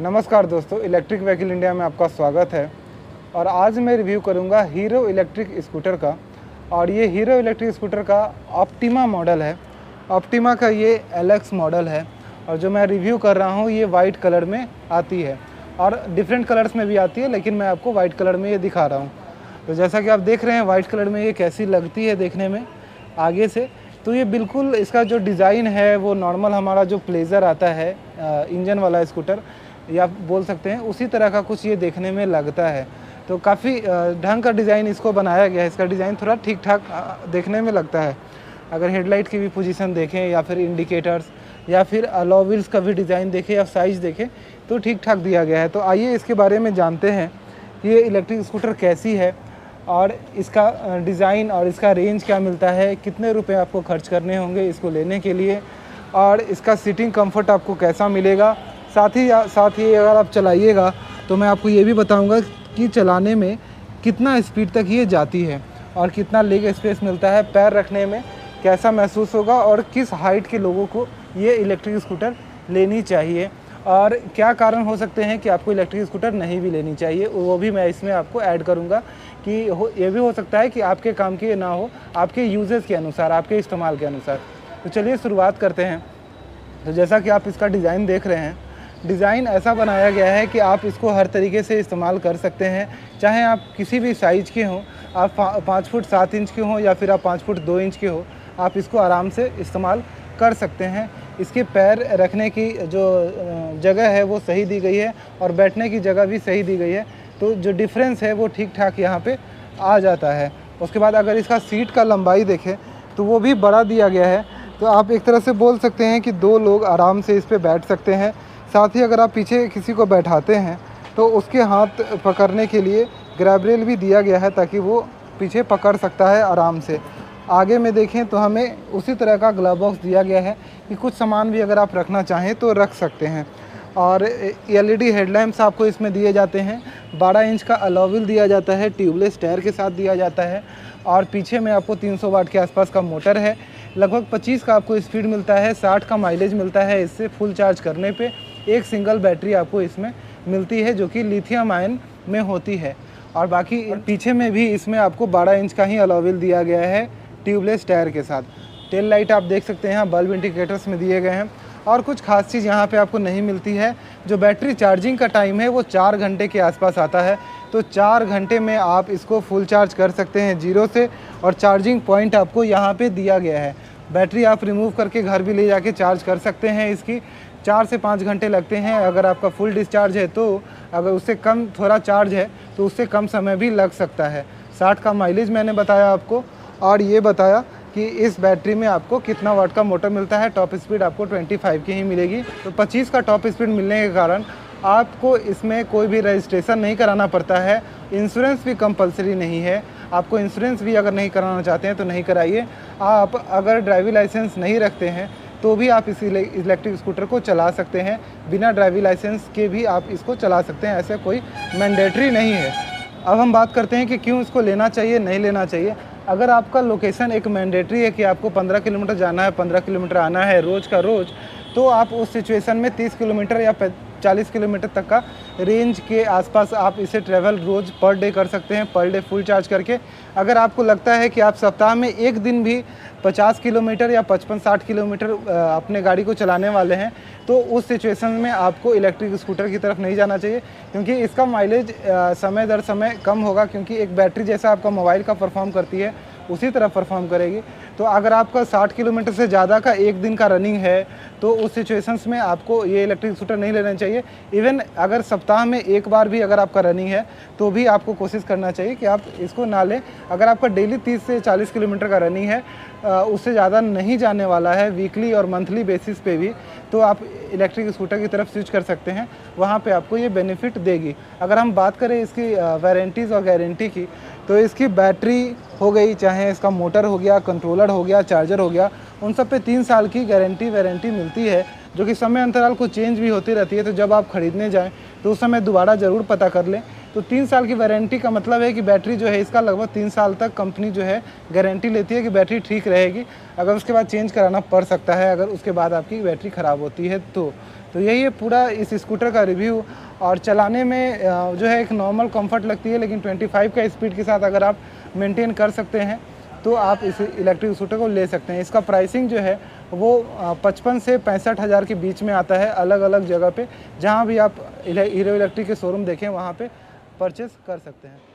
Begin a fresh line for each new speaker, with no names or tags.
नमस्कार दोस्तों, electric vehicle India में आपका स्वागत है। और आज मैं रिव्यू करूंगा हीरो इलेक्ट्रिक स्कूटर का। और ये हीरो इलेक्ट्रिक स्कूटर का ऑप्टिमा मॉडल है। ऑप्टिमा का ये एलएक्स मॉडल है और जो मैं रिव्यू कर रहा हूँ ये वाइट कलर में आती है और डिफरेंट कलर्स में भी आती है, लेकिन मैं आपको वाइट कलर में ये दिखा रहा हूँ। तो जैसा कि आप देख रहे हैं वाइट कलर में ये कैसी लगती है देखने में आगे से, तो ये बिल्कुल इसका जो डिज़ाइन है वो नॉर्मल हमारा जो प्लेजर आता है इंजन वाला स्कूटर या बोल सकते हैं उसी तरह का कुछ ये देखने में लगता है। तो काफ़ी ढंग का डिज़ाइन इसको बनाया गया है। इसका डिज़ाइन थोड़ा ठीक ठाक देखने में लगता है। अगर हेडलाइट की भी पोजीशन देखें या फिर इंडिकेटर्स या फिर अलॉय व्हील्स का भी डिज़ाइन देखें या साइज़ देखें तो ठीक ठाक दिया गया है। तो आइए इसके बारे में जानते हैं ये इलेक्ट्रिक स्कूटर कैसी है और इसका डिज़ाइन और इसका रेंज क्या मिलता है, कितने रुपए आपको खर्च करने होंगे इसको लेने के लिए, और इसका सीटिंग कंफर्ट आपको कैसा मिलेगा। साथ ही अगर आप चलाइएगा तो मैं आपको ये भी बताऊंगा कि चलाने में कितना स्पीड तक ये जाती है और कितना लेग स्पेस मिलता है, पैर रखने में कैसा महसूस होगा और किस हाइट के लोगों को ये इलेक्ट्रिक स्कूटर लेनी चाहिए और क्या कारण हो सकते हैं कि आपको इलेक्ट्रिक स्कूटर नहीं भी लेनी चाहिए, वो भी मैं इसमें आपको ऐड करूंगा कि ये भी हो सकता है कि आपके काम की ना हो, आपके यूजेस के अनुसार, आपके इस्तेमाल के अनुसार। तो चलिए शुरुआत करते हैं। तो जैसा कि आप इसका डिज़ाइन देख रहे हैं, डिज़ाइन ऐसा बनाया गया है कि आप इसको हर तरीके से इस्तेमाल कर सकते हैं, चाहे आप किसी भी साइज़ के हों, आप 5 फुट 7 इंच के हों या फिर आप 5 फुट 2 इंच के हो, आप इसको आराम से इस्तेमाल कर सकते हैं। इसके पैर रखने की जो जगह है वो सही दी गई है और बैठने की जगह भी सही दी गई है, तो जो डिफरेंस है वो ठीक ठाक यहाँ पे आ जाता है। उसके बाद अगर इसका सीट का लंबाई देखें तो वो भी बड़ा दिया गया है, तो आप एक तरह से बोल सकते हैं कि 2 लोग आराम से इस पर बैठ सकते हैं। साथ ही अगर आप पीछे किसी को बैठाते हैं तो उसके हाथ पकड़ने के लिए ग्रैब रेल भी दिया गया है ताकि वो पीछे पकड़ सकता है आराम से। आगे में देखें तो हमें उसी तरह का ग्लव बॉक्स दिया गया है कि कुछ सामान भी अगर आप रखना चाहें तो रख सकते हैं। और एलईडी हेडलैम्प्स आपको इसमें दिए जाते हैं। 12 इंच का अलॉय व्हील दिया जाता है, ट्यूबलेस टायर के साथ दिया जाता है और पीछे में आपको 300 वाट के आसपास का मोटर है। लगभग 25 का आपको स्पीड मिलता है, 60 का माइलेज मिलता है इससे फुल चार्ज करने पे। एक सिंगल बैटरी आपको इसमें मिलती है जो कि लिथियम आयन में होती है। और बाकी पीछे में भी इसमें आपको 12 इंच का ही अलॉय व्हील दिया गया है ट्यूबलेस टायर के साथ। टेल लाइट आप देख सकते हैं, बल्ब इंडिकेटर्स में दिए गए हैं। और कुछ खास चीज़ यहाँ पे आपको नहीं मिलती है, जो बैटरी चार्जिंग का टाइम है वो 4 घंटे के आसपास आता है। तो 4 घंटे में आप इसको फुल चार्ज कर सकते हैं जीरो से, और चार्जिंग पॉइंट आपको यहाँ पे दिया गया है। बैटरी आप रिमूव करके घर भी ले जाके चार्ज कर सकते हैं। इसकी 4 से 5 घंटे लगते हैं अगर आपका फुल डिस्चार्ज है, तो अगर उससे कम थोड़ा चार्ज है तो उससे कम समय भी लग सकता है। 60 का माइलेज मैंने बताया आपको, और ये बताया कि इस बैटरी में आपको कितना वाट का मोटर मिलता है। टॉप स्पीड आपको 25 की ही मिलेगी। तो 25 का टॉप स्पीड मिलने के कारण आपको इसमें कोई भी रजिस्ट्रेशन नहीं कराना पड़ता है। इंश्योरेंस भी कंपलसरी नहीं है, आपको इंश्योरेंस भी अगर नहीं कराना चाहते हैं तो नहीं कराइए। आप अगर ड्राइविंग लाइसेंस नहीं रखते हैं तो भी आप इस इलेक्ट्रिक स्कूटर को चला सकते हैं, बिना ड्राइविंग लाइसेंस के भी आप इसको चला सकते हैं, ऐसा कोई मैंडेटरी नहीं है। अब हम बात करते हैं कि क्यों इसको लेना चाहिए नहीं लेना चाहिए। अगर आपका लोकेशन एक मैंडेटरी है कि आपको 15 किलोमीटर जाना है, 15 किलोमीटर आना है रोज़ का रोज़, तो आप उस सिचुएशन में 30 किलोमीटर या 40 किलोमीटर तक का रेंज के आसपास आप इसे ट्रैवल रोज़ पर डे कर सकते हैं, पर डे फुल चार्ज करके। अगर आपको लगता है कि आप सप्ताह में एक दिन भी 50 किलोमीटर या 55-60 किलोमीटर अपने गाड़ी को चलाने वाले हैं, तो उस सिचुएशन में आपको इलेक्ट्रिक स्कूटर की तरफ नहीं जाना चाहिए, क्योंकि इसका माइलेज समय दर समय कम होगा, क्योंकि एक बैटरी जैसा आपका मोबाइल का परफॉर्म करती है उसी तरह परफॉर्म करेगी। तो अगर आपका 60 किलोमीटर से ज़्यादा का एक दिन का रनिंग है तो उस सिचुएशंस में आपको ये इलेक्ट्रिक स्कूटर नहीं लेना चाहिए। इवन अगर सप्ताह में एक बार भी अगर आपका रनिंग है तो भी आपको कोशिश करना चाहिए कि आप इसको ना लें। अगर आपका डेली 30 से 40 किलोमीटर का रनिंग है, उससे ज़्यादा नहीं जाने वाला है वीकली और मंथली बेसिस पे भी, तो आप इलेक्ट्रिक स्कूटर की तरफ स्विच कर सकते हैं, वहाँ पे आपको ये बेनिफिट देगी। अगर हम बात करें इसकी वारंटीज़ और गारंटी की, तो इसकी बैटरी हो गई, चाहे इसका मोटर हो गया, कंट्रोलर हो गया, चार्जर हो गया, उन सब पे 3 साल की वारंटी मिलती है, जो कि समय अंतराल को चेंज भी होती रहती है। तो जब आप खरीदने जाएँ तो उस समय दोबारा ज़रूर पता कर लें। तो 3 साल की वारंटी का मतलब है कि बैटरी जो है इसका लगभग 3 साल तक कंपनी जो है गारंटी लेती है कि बैटरी ठीक रहेगी। अगर उसके बाद चेंज कराना पड़ सकता है, अगर उसके बाद आपकी बैटरी ख़राब होती है तो तो यही है पूरा इस स्कूटर का रिव्यू। और चलाने में जो है एक नॉर्मल कंफर्ट लगती है, लेकिन 25 का स्पीड के साथ अगर आप मेंटेन कर सकते हैं तो आप इस इलेक्ट्रिक स्कूटर को ले सकते हैं। इसका प्राइसिंग जो है वो 55 से 65 हज़ार के बीच में आता है, अलग अलग जगह पे। जहाँ भी आप हीरो इलेक्ट्रिक के शोरूम देखें वहाँ पे परचेस कर सकते हैं।